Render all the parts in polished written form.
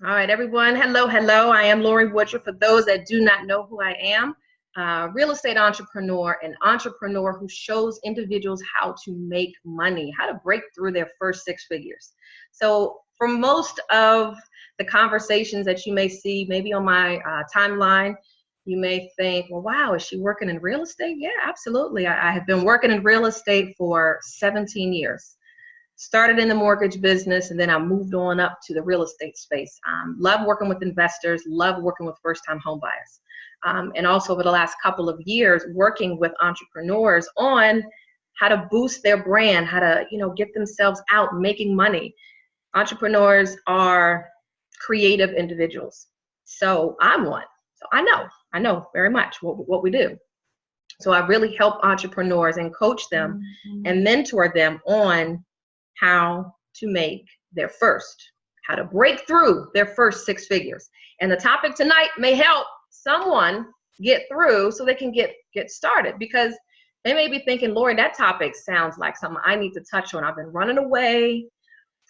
All right, everyone. Hello, hello. I am Lorie Woodruff. For those that do not know who I am, real estate entrepreneur, an entrepreneur who shows individuals how to make money, how to break through their first six figures. So for most of the conversations that you may see, maybe on my timeline, you may think, well, wow, is she working in real estate? Yeah, absolutely. I have been working in real estate for 17 years. Started in the mortgage business, and then I moved on up to the real estate space. Love working with investors, love working with first-time home buyers. And also over the last couple of years, working with entrepreneurs on how to boost their brand, how to, get themselves out making money. Entrepreneurs are creative individuals. So I'm one. So I know very much what we do. So I really help entrepreneurs and coach them and mentor them on how to make their first, how to break through their first six figures. And the topic tonight may help someone get through so they can get started, because they may be thinking, Lorie, that topic sounds like something I need to touch on. I've been running away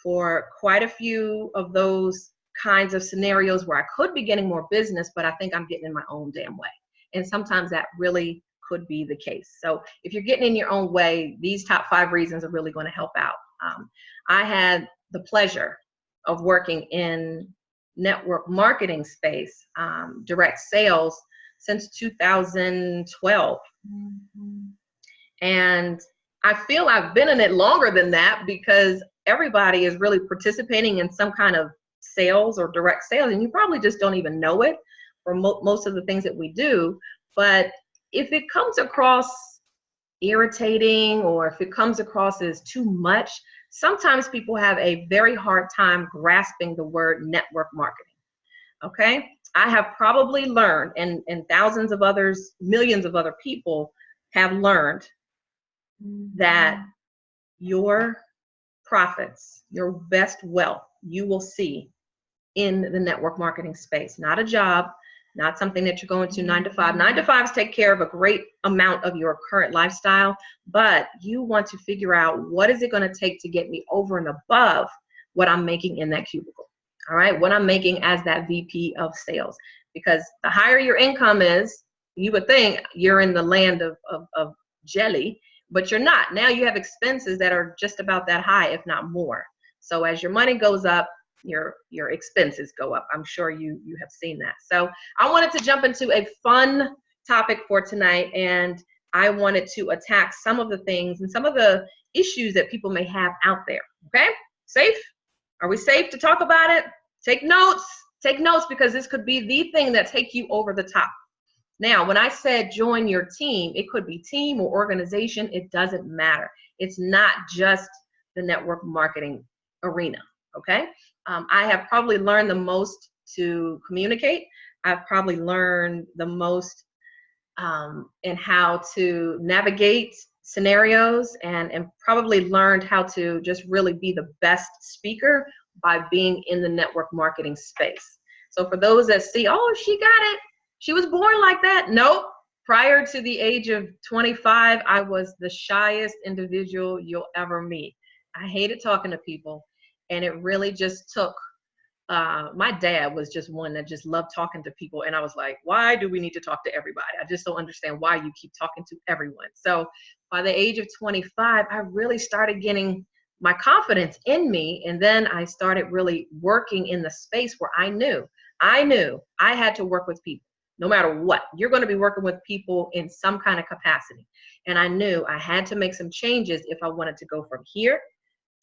for quite a few of those kinds of scenarios where I could be getting more business, but I think I'm getting in my own damn way. And sometimes that really could be the case. So if you're getting in your own way, these top 5 reasons are really going to help out. I had the pleasure of working in network marketing space, direct sales, since 2012. And I feel I've been in it longer than that, because everybody is really participating in some kind of sales or direct sales, and you probably just don't even know it for most of the things that we do. But if it comes across irritating, or if it comes across as too much, sometimes people have a very hard time grasping the word network marketing. Okay, I have probably learned, and thousands of others, millions of other people have learned, that your profits, your best wealth, you will see in the network marketing space. Not a job, not something that you're going to 9 to 5. 9 to 5s take care of a great amount of your current lifestyle, but you want to figure out, what is it going to take to get me over and above what I'm making in that cubicle? All right, what I'm making as that VP of sales. Because the higher your income is, you would think you're in the land of jelly, but you're not. Now you have expenses that are just about that high, if not more. So as your money goes up, your expenses go up. I'm sure you have seen that. So I wanted to jump into a fun topic for tonight, and I wanted to attack some of the things and some of the issues that people may have out there. Okay, safe? Are we safe to talk about it? Take notes, because this could be the thing that take you over the top. Now, when I said join your team, it could be team or organization. It doesn't matter. It's not just the network marketing arena. Okay, I have probably learned the most to communicate. I've probably learned the most in how to navigate scenarios, and probably learned how to just really be the best speaker by being in the network marketing space. So for those that see, oh, she got it, she was born like that. Nope. Prior to the age of 25, I was the shyest individual you'll ever meet. I hated talking to people. And it really just took, my dad was just one that just loved talking to people. And I was like, why do we need to talk to everybody? I just don't understand why you keep talking to everyone. So by the age of 25, I really started getting my confidence in me. And then I started really working in the space where I knew I had to work with people. No matter what, you're going to be working with people in some kind of capacity. And I knew I had to make some changes if I wanted to go from here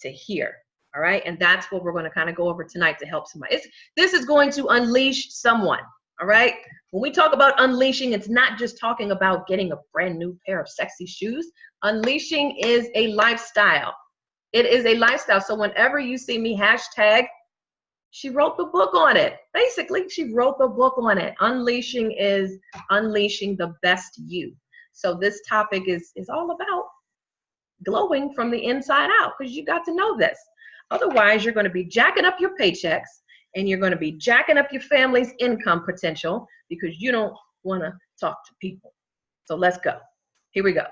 to here. All right, and that's what we're going to kind of go over tonight to help somebody. This is going to unleash someone. All right, when we talk about unleashing, it's not just talking about getting a brand new pair of sexy shoes. Unleashing is a lifestyle. It is a lifestyle. So whenever you see me hashtag, she wrote the book on it. Basically, she wrote the book on it. Unleashing is unleashing the best you. So this topic is all about glowing from the inside out, because you got to know this. Otherwise, you're going to be jacking up your paychecks, and you're going to be jacking up your family's income potential, because you don't want to talk to people. So let's go. Here we go.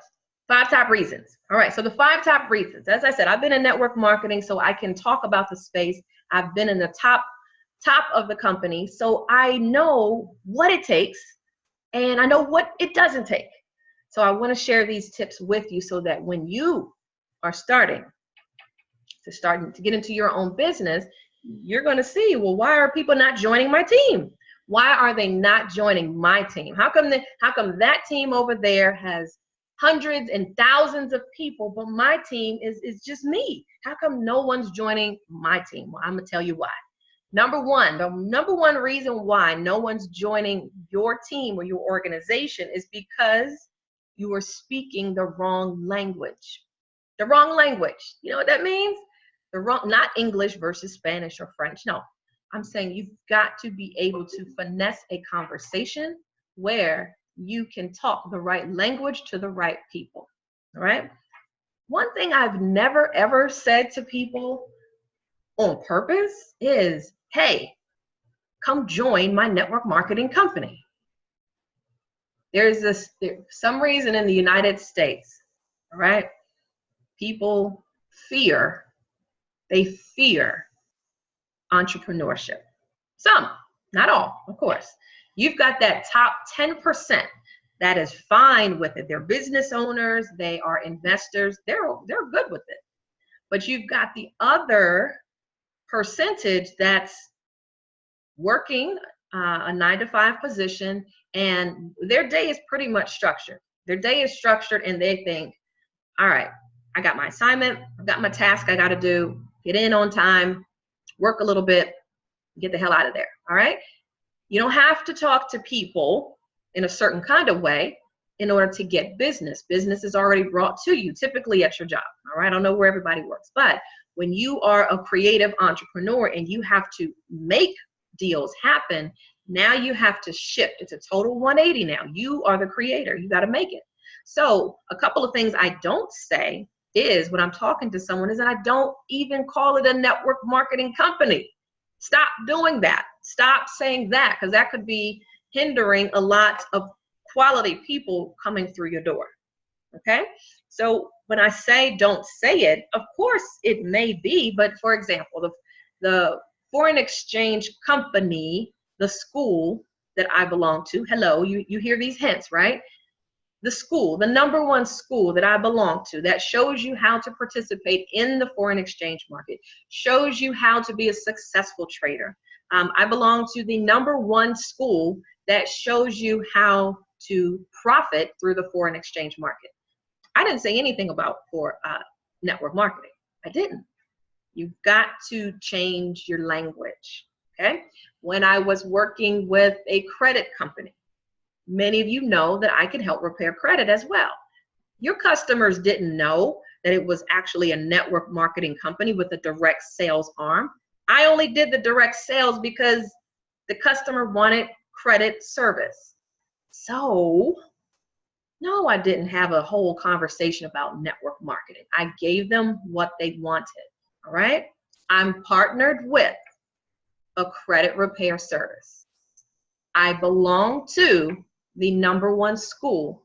5 top reasons. All right, so the 5 top reasons. As I said, I've been in network marketing, so I can talk about the space. I've been in the top top of the company, so I know what it takes and I know what it doesn't take. So I want to share these tips with you so that when you are starting to get into your own business, you're going to see, well, why are people not joining my team? Why are they not joining my team? How come that team over there has hundreds and thousands of people, but my team is just me? How come no one's joining my team? Well, I'm going to tell you why. The number one reason why no one's joining your team or your organization is because you are speaking the wrong language. The wrong language. You know what that means? Not English versus Spanish or French. No, I'm saying you've got to be able to finesse a conversation where you can talk the right language to the right people. All right. One thing I've never ever said to people on purpose is, hey, come join my network marketing company. There's some reason in the United States, all right, people fear entrepreneurship. Some, not all, of course. You've got that top 10% that is fine with it. They're business owners, they are investors, they're good with it. But you've got the other percentage that's working a 9-to-5 position, and their day is pretty much structured. Their day is structured, and they think, all right, I got my assignment, I've got my task I got to do, get in on time, work a little bit, get the hell out of there. All right. You don't have to talk to people in a certain kind of way in order to get business. Business is already brought to you, typically at your job. All right. I don't know where everybody works, but when you are a creative entrepreneur and you have to make deals happen, now you have to shift. It's a total 180 now. You are the creator. You got to make it. So a couple of things I don't say is when I'm talking to someone is that I don't even call it a network marketing company. Stop doing that. Stop saying that, because that could be hindering a lot of quality people coming through your door. Okay? So when I say don't say it, of course it may be, but for example, the foreign exchange company, the school that I belong to, hello, you hear these hints, right? The school, the number one school that I belong to, that shows you how to participate in the foreign exchange market, shows you how to be a successful trader. I belong to the number one school that shows you how to profit through the foreign exchange market. I didn't say anything about network marketing. I didn't. You've got to change your language, okay? When I was working with a credit company, many of you know that I can help repair credit as well. Your customers didn't know that it was actually a network marketing company with a direct sales arm. I only did the direct sales because the customer wanted credit service. So, no, I didn't have a whole conversation about network marketing. I gave them what they wanted, all right? I'm partnered with a credit repair service. I belong to the number one school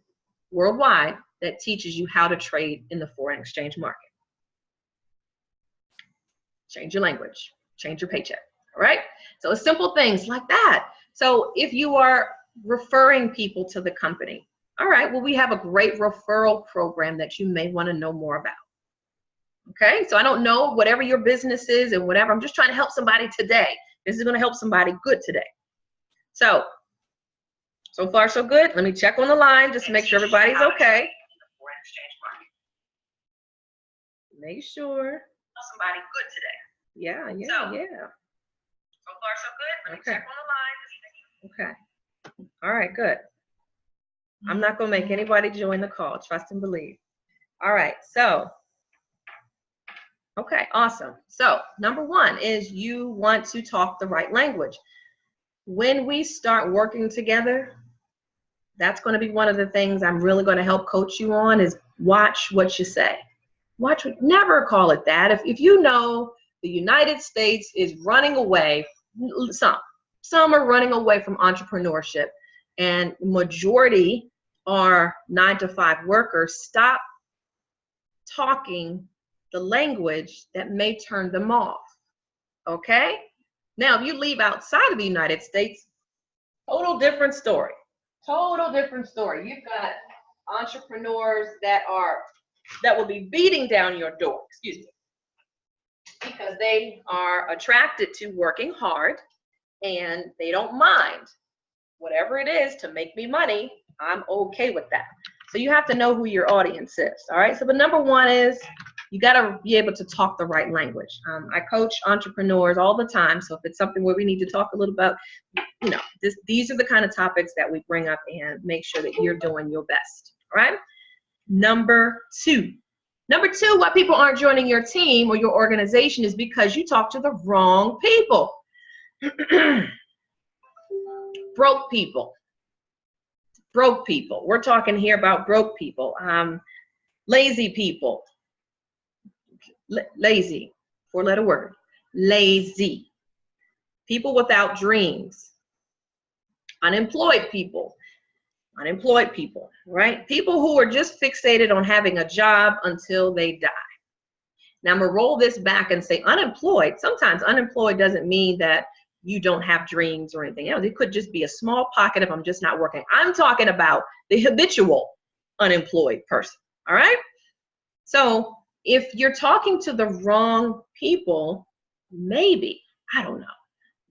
worldwide that teaches you how to trade in the foreign exchange market. Change your language, change your paycheck, all right? So it's simple things like that. So if you are referring people to the company, all right, well, we have a great referral program that you may want to know more about. Okay, so I don't know whatever your business is and whatever, I'm just trying to help somebody today. This is going to help somebody good today. So far so good. Let me check on the line just to make sure everybody's okay. Make sure somebody good today. Yeah. So far so good. Let me check on the line. Okay. All right, good. I'm not going to make anybody join the call. Trust and believe. All right, so okay, awesome. So number one is you want to talk the right language. When we start working together, that's going to be one of the things I'm really going to help coach you on is watch what you say. Never call it that. If you know the United States is running away, some are running away from entrepreneurship, and majority are 9-to-5 workers, stop talking the language that may turn them off, okay? Now, if you leave outside of the United States, total different story. Total different story. You've got entrepreneurs that will be beating down your door, excuse me, because they are attracted to working hard and they don't mind whatever it is to make me money. I'm okay with that. So you have to know who your audience is. All right. So the number one is you got to be able to talk the right language. I coach entrepreneurs all the time. So if it's something where we need to talk a little about, these are the kind of topics that we bring up and make sure that you're doing your best. All right. Number two, why people aren't joining your team or your organization is because you talk to the wrong people. Broke people. Broke people. We're talking here about broke people. Lazy people. Lazy, four-letter word. Lazy. People without dreams. Unemployed people. Unemployed people, right? People who are just fixated on having a job until they die. Now I'm gonna roll this back and say unemployed. Sometimes unemployed doesn't mean that you don't have dreams or anything else. It could just be a small pocket of I'm just not working. I'm talking about the habitual unemployed person, all right? So if you're talking to the wrong people, maybe, I don't know,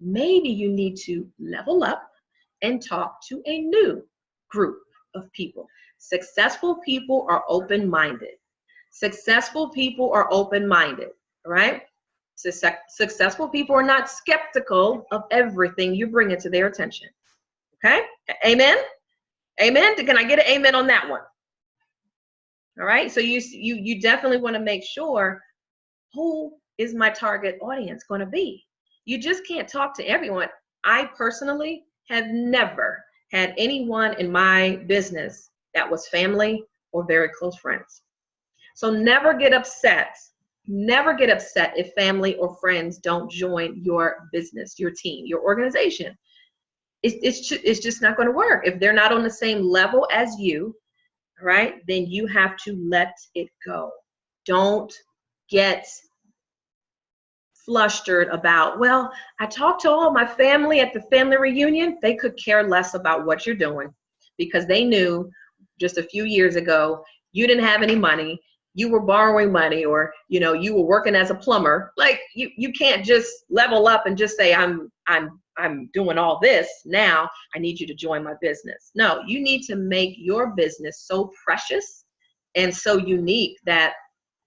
maybe you need to level up and talk to a new group of people. Successful people are open-minded. Successful people are open-minded, right? Successful people are not skeptical of everything you bring into their attention. Okay? Amen? Amen? Can I get an amen on that one? All right? So you definitely want to make sure, who is my target audience going to be? You just can't talk to everyone. I personally have never had anyone in my business that was family or very close friends. So never get upset. Never get upset if family or friends don't join your business, your team, your organization. It's just not going to work. If they're not on the same level as you, right, then you have to let it go. Don't get flustered about, well, I talked to all my family at the family reunion. They could care less about what you're doing because they knew just a few years ago you didn't have any money. You were borrowing money, or you were working as a plumber. Like you can't just level up and just say I'm doing all this now. I need you to join my business. No, you need to make your business so precious and so unique that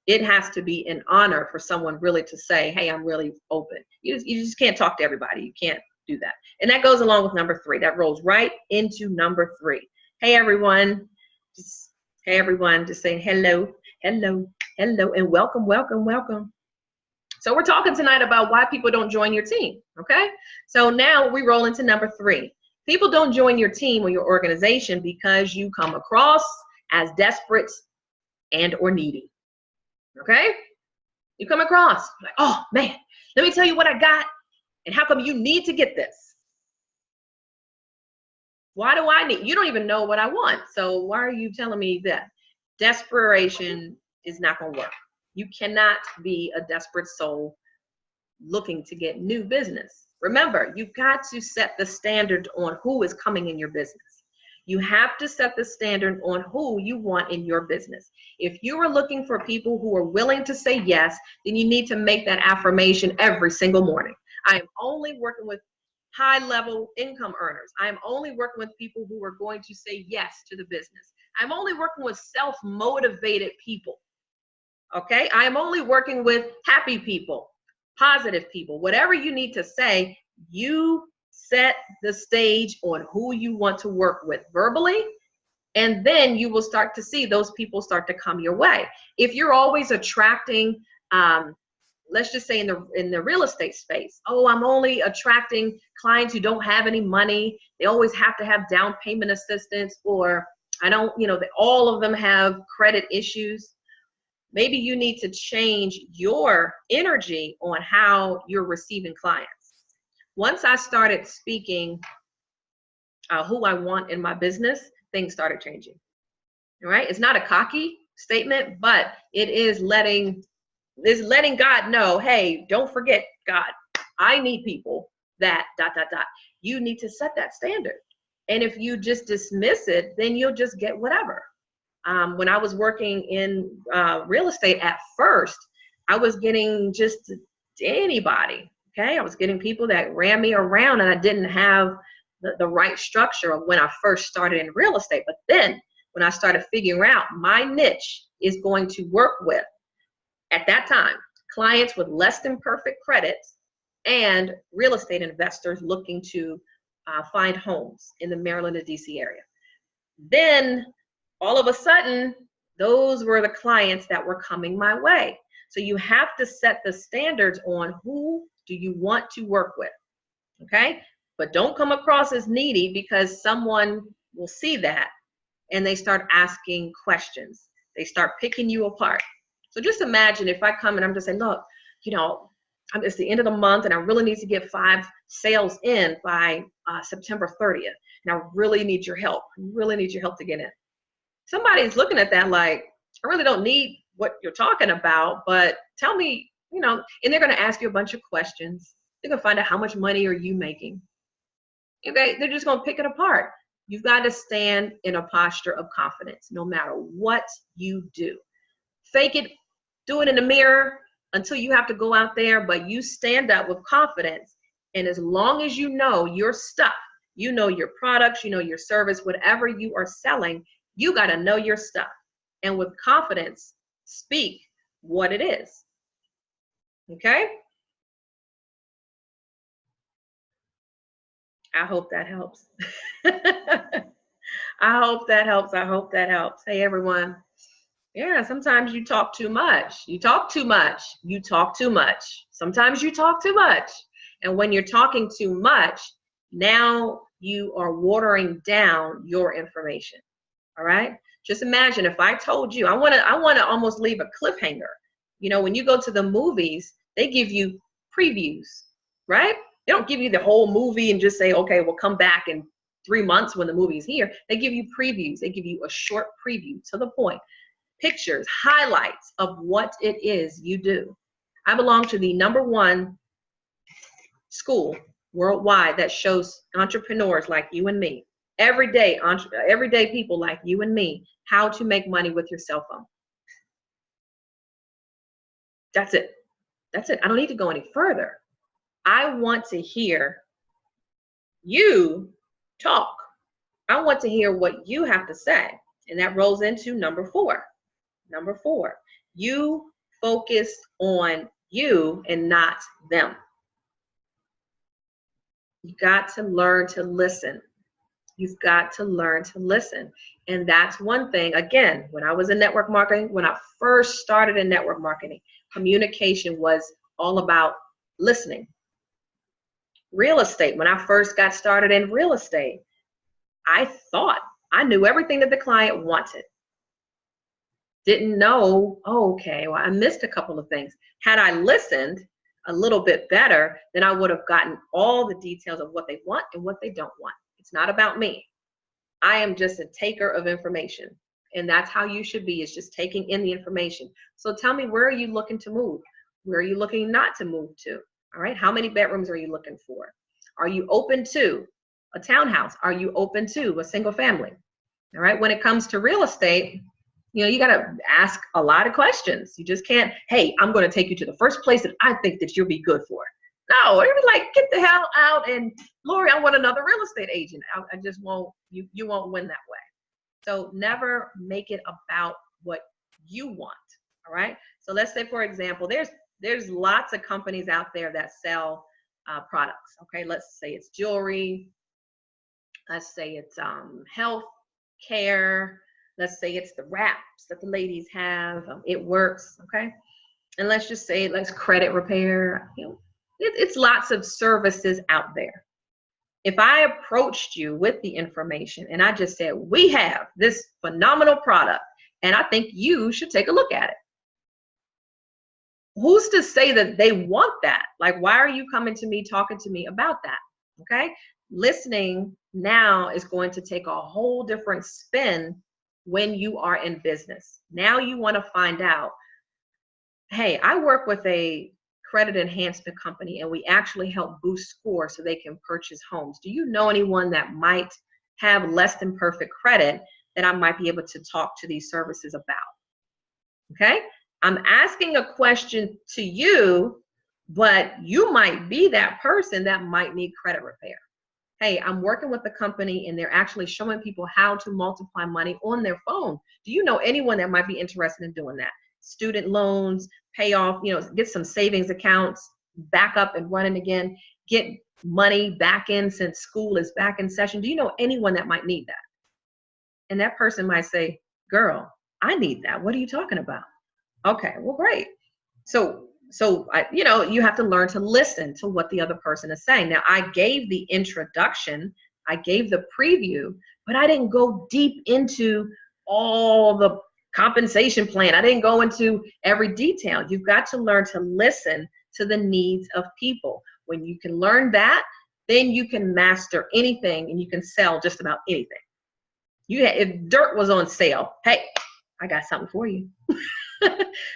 it has to be an honor for someone really to say, hey, I'm really open. You just can't talk to everybody. You can't do that. And that goes along with number three. That rolls right into number three. Hey everyone, just saying hello. Hello, hello, and welcome, welcome, welcome. So we're talking tonight about why people don't join your team, okay? So now we roll into number three. People don't join your team or your organization because you come across as desperate and or needy, okay? You come across like, oh man, let me tell you what I got, and how come you need to get this? Why do I need? You don't even know what I want, so why are you telling me that? Desperation is not going to work. You cannot be a desperate soul looking to get new business. Remember, you've got to set the standard on who is coming in your business. You have to set the standard on who you want in your business. If you are looking for people who are willing to say yes, then you need to make that affirmation every single morning. I am only working with high-level income earners. I am only working with people who are going to say yes to the business. I'm only working with self-motivated people, okay? I am only working with happy people, positive people. Whatever you need to say, you set the stage on who you want to work with verbally, and then you will start to see those people start to come your way. If you're always attracting, let's just say in the real estate space, oh, I'm only attracting clients who don't have any money. They always have to have down payment assistance, or I don't, all of them have credit issues. Maybe you need to change your energy on how you're receiving clients. Once I started speaking who I want in my business, things started changing. All right? It's not a cocky statement, but it is letting God know, hey, don't forget God. I need people that dot, dot, dot. You need to set that standard. And if you just dismiss it, then you'll just get whatever. When I was working in real estate at first, I was getting just anybody. Okay, I was getting people that ran me around, and I didn't have the right structure of when I first started in real estate. But then when I started figuring out my niche is going to work with, at that time, clients with less than perfect credits and real estate investors looking to find homes in the Maryland and DC area. Then all of a sudden, those were the clients that were coming my way. So you have to set the standards on who do you want to work with, okay? But don't come across as needy, because someone will see that and they start asking questions. They start picking you apart. So just imagine if I come and I'm just saying, look, it's the end of the month and I really need to get 5 sales in by September 30th. And I really need your help. I really need your help to get in. Somebody's looking at that like, I really don't need what you're talking about, but tell me, and they're going to ask you a bunch of questions. They're going to find out how much money are you making. Okay, they're just going to pick it apart. You've got to stand in a posture of confidence no matter what you do. Fake it, do it in the mirror until you have to go out there, but you stand up with confidence. And as long as you know your stuff, you know your products, you know your service, whatever you are selling, you got to know your stuff. And with confidence, speak what it is. Okay? I hope that helps. I hope that helps. I hope that helps. Hey, everyone. Yeah, sometimes you talk too much. You talk too much. You talk too much. Sometimes you talk too much. And when you're talking too much, now you are watering down your information. All right? Just imagine if I told you, I want to almost leave a cliffhanger. When you go to the movies, they give you previews, right? They don't give you the whole movie and just say, okay, we'll come back in 3 months when the movie is here. They give you previews. They give you a short preview to the point. Pictures, highlights of what it is you do. I belong to the #1 school worldwide that shows entrepreneurs like you and me, everyday people like you and me, how to make money with your cell phone. That's it. That's it. I don't need to go any further. I want to hear you talk. I want to hear what you have to say. And that rolls into number 4. Number 4, you focus on you and not them. You got to learn to listen. You've got to learn to listen. And that's one thing, again, when I was in network marketing, when I first started in network marketing, communication was all about listening. Real estate, when I first got started in real estate, I thought I knew everything that the client wanted. Didn't know, okay, well, I missed a couple of things. Had I listened a little bit better, then I would have gotten all the details of what they want and what they don't want. It's not about me. I am just a taker of information. And that's how you should be, is just taking in the information. So tell me, where are you looking to move? Where are you looking not to move to? All right, how many bedrooms are you looking for? Are you open to a townhouse? Are you open to a single family? All right, when it comes to real estate, you got to ask a lot of questions. You just can't, hey, I'm going to take you to the first place that I think that you'll be good for. No, it'd be like, get the hell out, and Lorie, I want another real estate agent. I just won't, you won't win that way. So never make it about what you want, all right? So let's say, for example, there's lots of companies out there that sell products, okay? Let's say it's jewelry. Let's say it's health care. Let's say it's the wraps that the ladies have. It works, okay? And let's just say it's credit repair. It's lots of services out there. If I approached you with the information and I just said, we have this phenomenal product and I think you should take a look at it. Who's to say that they want that? Like, why are you coming to me, talking to me about that? Okay? Listening now is going to take a whole different spin when you are in business. Now you want to find out, hey, I work with a credit enhancement company, and we actually help boost scores so they can purchase homes. Do you know anyone that might have less than perfect credit that I might be able to talk to these services about? Okay, I'm asking a question to you, but you might be that person that might need credit repair. Hey, I'm working with a company and they're actually showing people how to multiply money on their phone. Do you know anyone that might be interested in doing that? Student loans, pay off, get some savings accounts back up and running again, get money back in since school is back in session. Do you know anyone that might need that? And that person might say, girl, I need that. What are you talking about? Okay, well, great. So you have to learn to listen to what the other person is saying. Now, I gave the introduction, I gave the preview, but I didn't go deep into all the compensation plan. I didn't go into every detail. You've got to learn to listen to the needs of people. When you can learn that, then you can master anything and you can sell just about anything. If dirt was on sale, hey, I got something for you.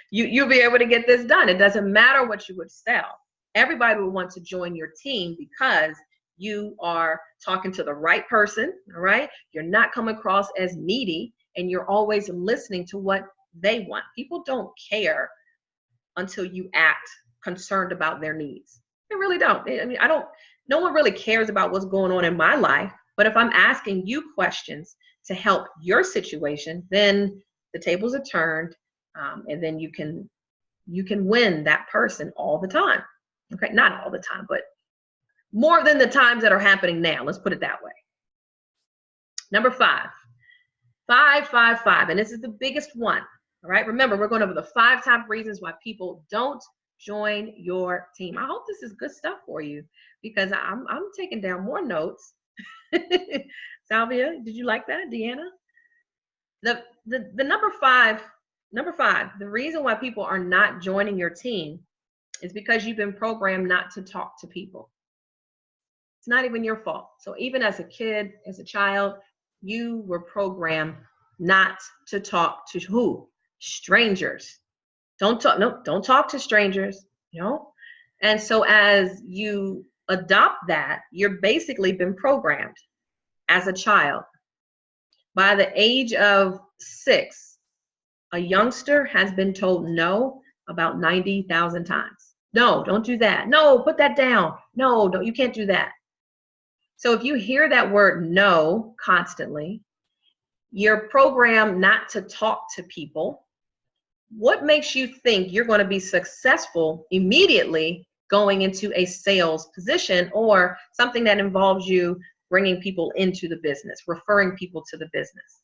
You'll be able to get this done. It doesn't matter what you would sell. Everybody will want to join your team because you are talking to the right person, all right? You're not coming across as needy, and you're always listening to what they want. People don't care until you act concerned about their needs. They really don't. I mean, no one really cares about what's going on in my life, but if I'm asking you questions to help your situation, then the tables are turned. And then you can win that person all the time. Okay, not all the time, but more than the times that are happening now. Let's put it that way. Number 5, and this is the biggest one. All right, remember, we're going over the 5 top reasons why people don't join your team. I hope this is good stuff for you because I'm taking down more notes. Salvia, did you like that, Deanna? The number 5. Number 5, the reason why people are not joining your team is because you've been programmed not to talk to people. It's not even your fault. So even as a kid, as a child, you were programmed not to talk to who? Strangers. Don't talk to strangers, And so as you adopt that, you're basically been programmed as a child. By the age of 6, a youngster has been told no about 90,000 times. No, don't do that. No, put that down. No, you can't do that. So if you hear that word no constantly, you're programmed not to talk to people. What makes you think you're going to be successful immediately going into a sales position or something that involves you bringing people into the business, referring people to the business,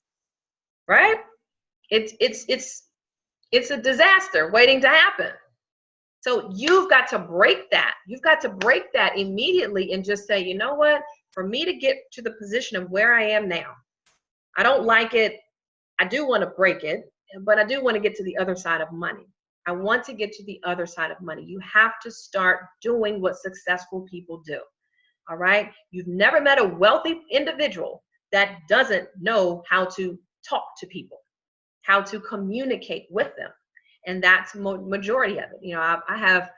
right? It's a disaster waiting to happen. So you've got to break that. You've got to break that immediately and just say, you know what? For me to get to the position of where I am now, I don't like it. I do want to break it, but I do want to get to the other side of money. I want to get to the other side of money. You have to start doing what successful people do. All right? You've never met a wealthy individual that doesn't know how to talk to people, how to communicate with them. And that's majority of it. I have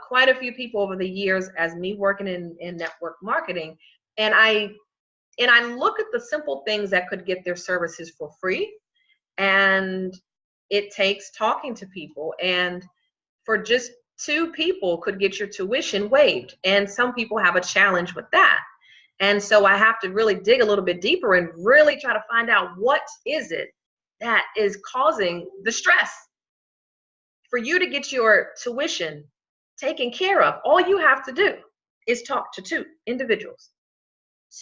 quite a few people over the years as me working in network marketing. And I look at the simple things that could get their services for free. And it takes talking to people. And for just 2 people could get your tuition waived. And some people have a challenge with that. And so I have to really dig a little bit deeper and really try to find out what is it that is causing the stress. For you to get your tuition taken care of, all you have to do is talk to 2 individuals.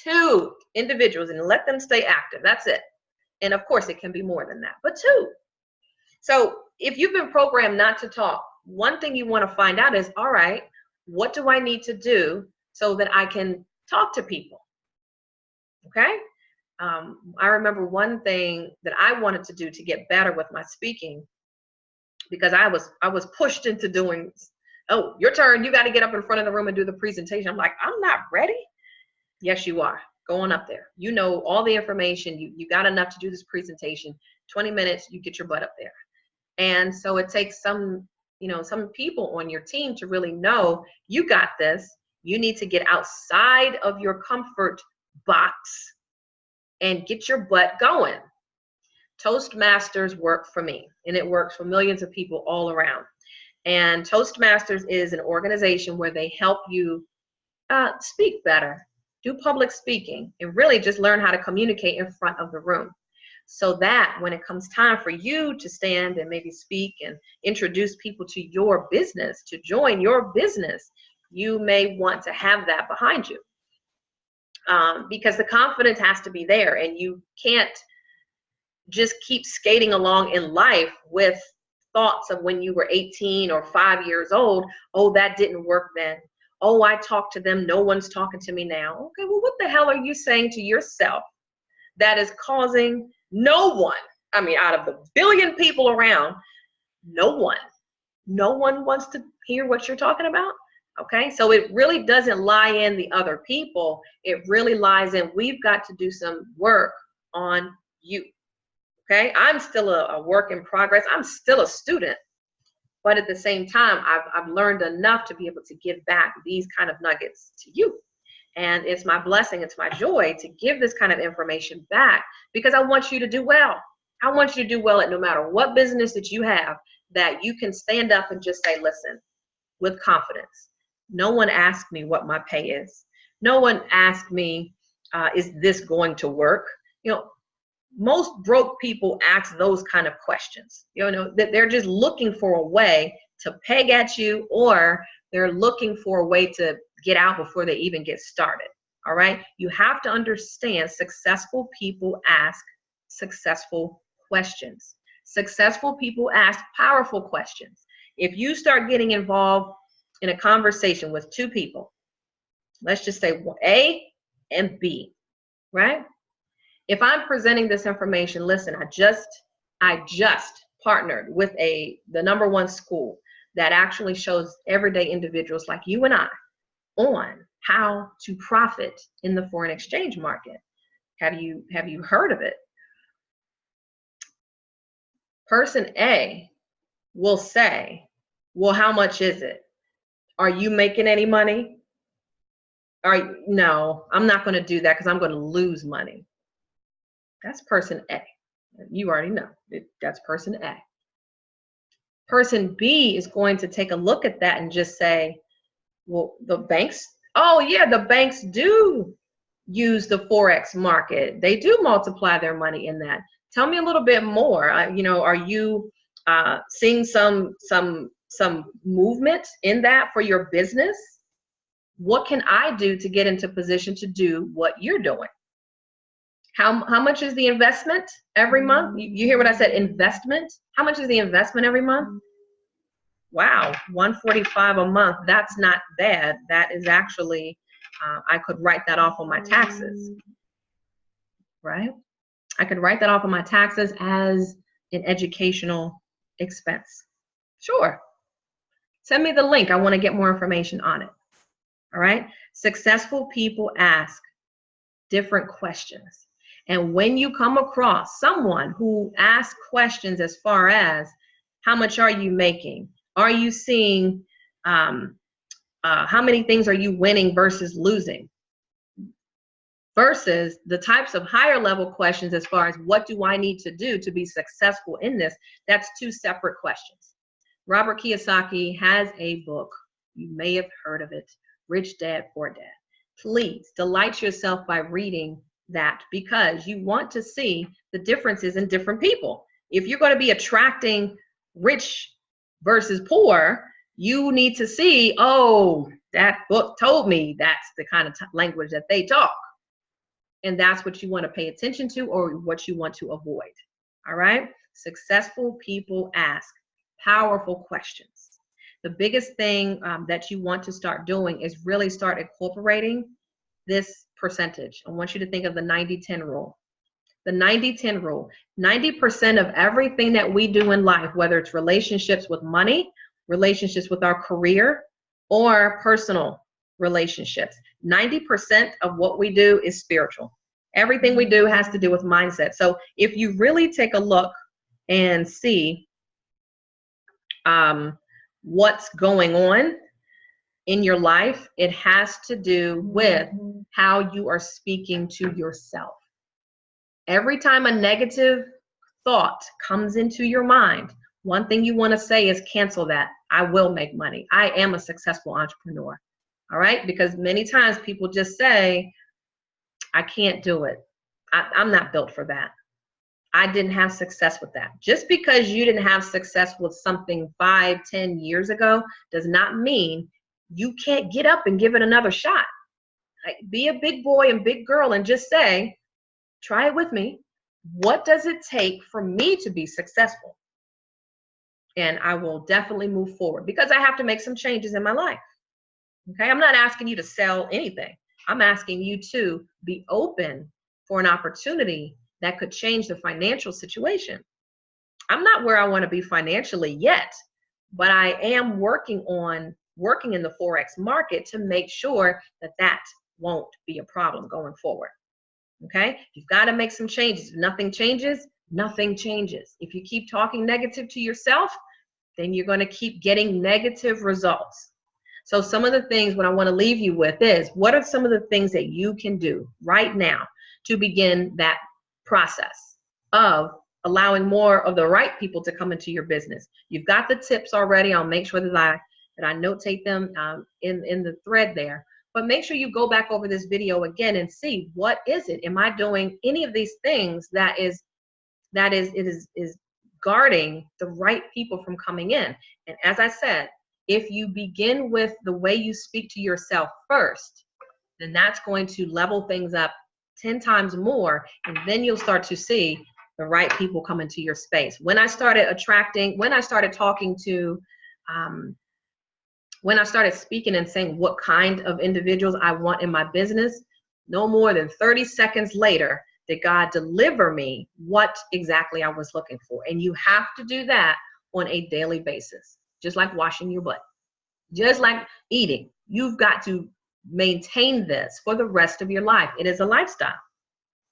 2 individuals and let them stay active. That's it. And of course, it can be more than that, but 2. So if you've been programmed not to talk, one thing you want to find out is, all right, what do I need to do so that I can talk to people? Okay? I remember one thing that I wanted to do to get better with my speaking, because I was pushed into doing, oh, your turn, you got to get up in front of the room and do the presentation. I'm like, I'm not ready. Yes, you are. Go on up there. You know all the information. You got enough to do this presentation. 20 minutes, you get your butt up there. And so it takes some some people on your team to really know you got this. You need to get outside of your comfort box and get your butt going. Toastmasters work for me, and it works for millions of people all around. And Toastmasters is an organization where they help you speak better, do public speaking, and really just learn how to communicate in front of the room. So that when it comes time for you to stand and maybe speak and introduce people to your business, to join your business, you may want to have that behind you. Because the confidence has to be there, and you can't just keep skating along in life with thoughts of when you were 18 or 5 years old. Oh, that didn't work then. Oh, I talked to them. No one's talking to me now. Okay, well, what the hell are you saying to yourself that is causing no one, out of the billion people around, no one wants to hear what you're talking about? Okay, so it really doesn't lie in the other people. It really lies in, we've got to do some work on you. Okay, I'm still a work in progress. I'm still a student, but at the same time, I've learned enough to be able to give back these kind of nuggets to you. And it's my blessing, it's my joy to give this kind of information back, because I want you to do well. I want you to do well at no matter what business that you have, that you can stand up and just say, listen, with confidence. No one asked me what my pay is. No one asked me, is this going to work? Most broke people ask those kind of questions. That they're just looking for a way to peg at you, or they're looking for a way to get out before they even get started. All right. You have to understand, successful people ask successful questions. Successful people ask powerful questions. If you start getting involved in a conversation with two people, let's just say A and B, right? If I'm presenting this information, listen, I just partnered with the #1 school that actually shows everyday individuals like you and I on how to profit in the foreign exchange market. Have you heard of it? Person A will say, well, how much is it? Are you making any money? No, I'm not going to do that because I'm going to lose money. That's person A. You already know. That's person A. Person B is going to take a look at that and just say, well, the banks, oh yeah, the banks do use the Forex market. They do multiply their money in that. Tell me a little bit more. Are you seeing some movement in that for your business? What can I do to get into position to do what you're doing? How much is the investment every month? You hear what I said, investment? How much is the investment every month? Wow, $145 a month. That's not bad. That is actually, I could write that off on my taxes, right? I could write that off on my taxes as an educational expense. Sure. Send me the link. I want to get more information on it. All right. Successful people ask different questions. And when you come across someone who asks questions as far as, how much are you making? Are you seeing, how many things are you winning versus losing? Versus the types of higher level questions as far as, what do I need to do to be successful in this? That's two separate questions. Robert Kiyosaki has a book. You may have heard of it, Rich Dad, Poor Dad. Please delight yourself by reading that, because you want to see the differences in different people. If you're going to be attracting rich versus poor, you need to see, oh, that book told me that's the kind of language that they talk. And that's what you want to pay attention to, or what you want to avoid. All right? Successful people ask powerful questions. The biggest thing that you want to start doing is really start incorporating this percentage. I want you to think of the 90-10 rule. The 90-10 rule. 90% of everything that we do in life, whether it's relationships with money, relationships with our career, or personal relationships, 90% of what we do is spiritual. Everything we do has to do with mindset. So if you really take a look and see what's going on in your life, it has to do with how you are speaking to yourself. Every time a negative thought comes into your mind, one thing you want to say is cancel that. I will make money. I am a successful entrepreneur. All right? Because many times people just say, I can't do it. I'm not built for that. I didn't have success with that. Just because you didn't have success with something 5, 10 years ago does not mean you can't get up and give it another shot. Like, be a big boy and big girl and just say, try it with me. What does it take for me to be successful? And I will definitely move forward because I have to make some changes in my life. Okay, I'm not asking you to sell anything. I'm asking you to be open for an opportunity that could change the financial situation. I'm not where I want to be financially yet, but I am working in the Forex market to make sure that that won't be a problem going forward. Okay, you've got to make some changes. If nothing changes, nothing changes. If you keep talking negative to yourself, then you're going to keep getting negative results. So some of the things what I want to leave you with is, what are some of the things that you can do right now to begin that process of allowing more of the right people to come into your business? You've got the tips already. I'll make sure that I notate them in the thread there. But make sure you go back over this video again and see, what is it? Am I doing any of these things that is guarding the right people from coming in? And as I said, if you begin with the way you speak to yourself first, then that's going to level things up 10 times more, and then you'll start to see the right people come into your space. When I started speaking and saying what kind of individuals I want in my business, no more than 30 seconds later did God deliver me what exactly I was looking for. And you have to do that on a daily basis, just like washing your butt, just like eating. You've got to maintain this for the rest of your life. It is a lifestyle,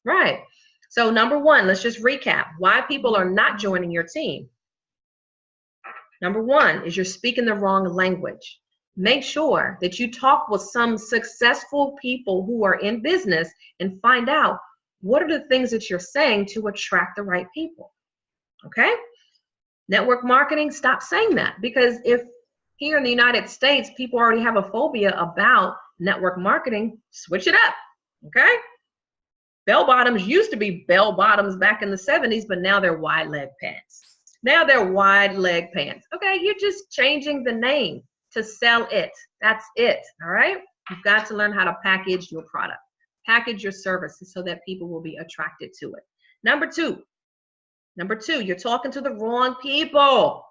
right? So number one, let's just recap why people are not joining your team. Number one is you're speaking the wrong language. Make sure that you talk with some successful people who are in business and find out what are the things that you're saying to attract the right people. Okay? Network marketing, stop saying that, because if here in the United States, people already have a phobia about network marketing, switch it up. Okay? Bell bottoms used to be bell bottoms back in the 70s, but now they're wide leg pants. Now they're wide leg pants. Okay, you're just changing the name to sell it. That's it, all right? You've got to learn how to package your product, package your services so that people will be attracted to it. Number two, you're talking to the wrong people.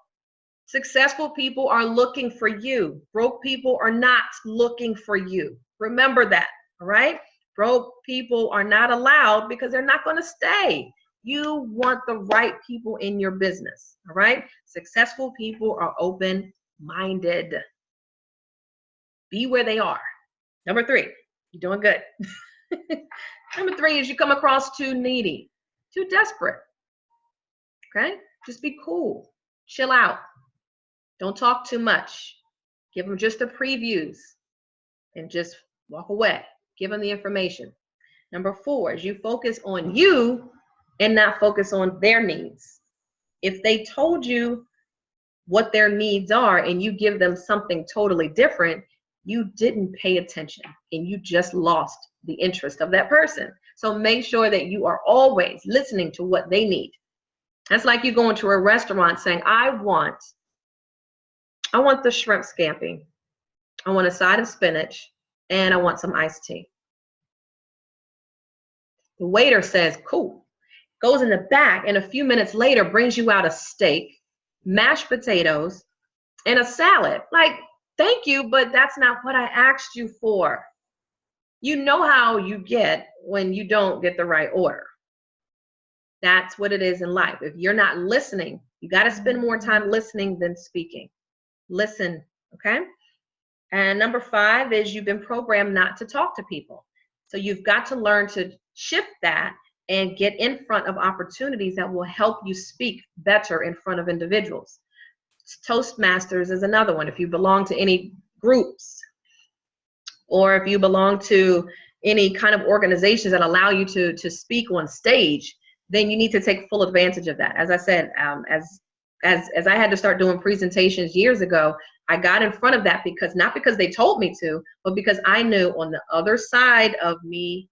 Successful people are looking for you. Broke people are not looking for you. Remember that, all right? Broke people are not allowed because they're not going to stay. You want the right people in your business, all right? Successful people are open-minded. Be where they are. Number three, you're doing good. Number three is you come across too needy, too desperate, okay? Just be cool. Chill out. Don't talk too much. Give them just the previews and just walk away. Give them the information. Number four is you focus on you and not focus on their needs. If they told you what their needs are and you give them something totally different, you didn't pay attention and you just lost the interest of that person. So make sure that you are always listening to what they need. That's like you going to a restaurant saying, I want the shrimp scampi. I want a side of spinach and I want some iced tea. The waiter says, cool. Goes in the back and a few minutes later brings you out a steak, mashed potatoes, and a salad. Like, thank you, but that's not what I asked you for. You know how you get when you don't get the right order. That's what it is in life. If you're not listening, you got to spend more time listening than speaking. Listen, okay? And number five is you've been programmed not to talk to people. So you've got to learn to shift that and get in front of opportunities that will help you speak better in front of individuals. Toastmasters is another one. If you belong to any groups, or if you belong to any kind of organizations that allow you to speak on stage, then you need to take full advantage of that. As I said, as I had to start doing presentations years ago, I got in front of that because, not because they told me to, but because I knew on the other side of me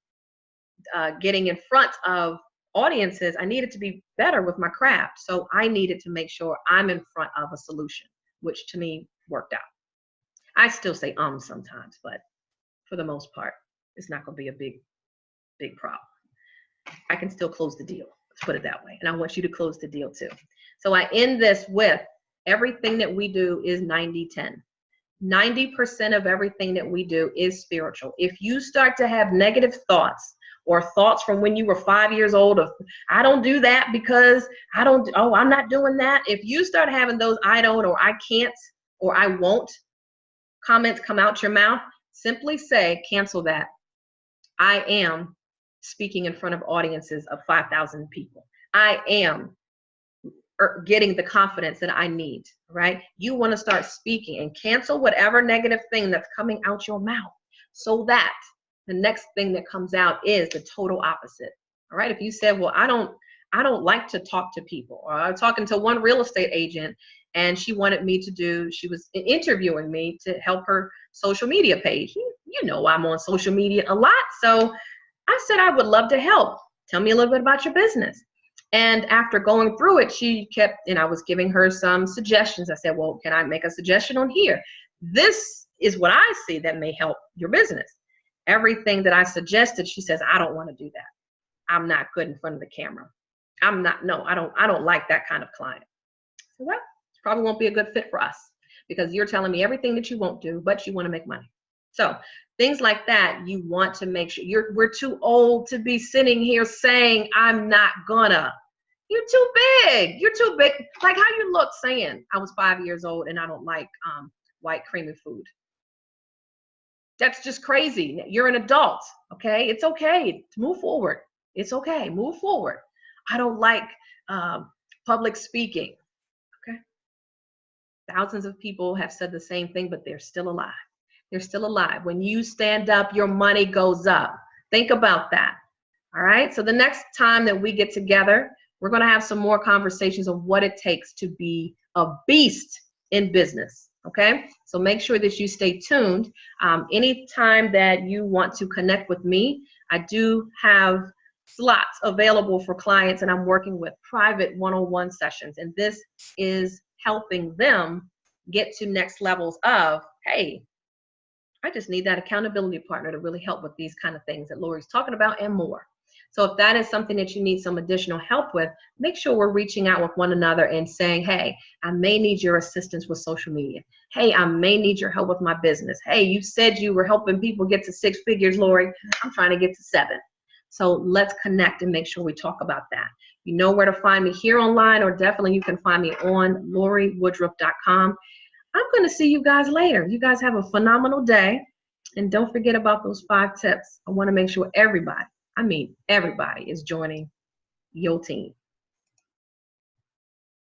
getting in front of audiences, I needed to be better with my craft. So I needed to make sure I'm in front of a solution, which to me worked out. I still say sometimes, but for the most part, it's not going to be a big problem. I can still close the deal. Let's put it that way. And I want you to close the deal too. So I end this with, everything that we do is 90-10. 90% of everything that we do is spiritual. If you start to have negative thoughts, or thoughts from when you were 5 years old of, I don't do that because I'm not doing that. If you start having those I don't, or I can't, or I won't comments come out your mouth, simply say, cancel that. I am speaking in front of audiences of 5,000 people. I am getting the confidence that I need, right? You want to start speaking and cancel whatever negative thing that's coming out your mouth, so that the next thing that comes out is the total opposite. All right. If you said, well, I don't like to talk to people, or I was talking to one real estate agent and she wanted me she was interviewing me to help her social media page. You know, I'm on social media a lot. So I said, I would love to help. Tell me a little bit about your business. And after going through it, she kept, and I was giving her some suggestions. I said, well, can I make a suggestion on here? This is what I see that may help your business. Everything that I suggested, she says, I don't want to do that. I'm not good in front of the camera. I don't like that kind of client. So, well, it probably won't be a good fit for us, because you're telling me everything that you won't do, but you want to make money. So things like that, you want to make sure we're too old to be sitting here saying, I'm not gonna. You're too big. You're too big. Like how you look saying, I was 5 years old and I don't like white creamy food. That's just crazy. You're an adult, okay? It's okay to move forward. It's okay, move forward. I don't like public speaking, okay? Thousands of people have said the same thing, but they're still alive. They're still alive. When you stand up, your money goes up. Think about that, all right? So the next time that we get together, we're gonna have some more conversations on what it takes to be a beast in business. Okay, so make sure that you stay tuned. Anytime that you want to connect with me, I do have slots available for clients, and I'm working with private one-on-one sessions. And this is helping them get to next levels of, hey, I just need that accountability partner to really help with these kind of things that Lorie's talking about and more. So if that is something that you need some additional help with, make sure we're reaching out with one another and saying, hey, I may need your assistance with social media. Hey, I may need your help with my business. Hey, you said you were helping people get to 6 figures, Lorie. I'm trying to get to 7. So let's connect and make sure we talk about that. You know where to find me here online, or definitely you can find me on LorieWoodruff.com. I'm going to see you guys later. You guys have a phenomenal day. And don't forget about those 5 tips. I want to make sure everybody, I mean everybody, is joining your team.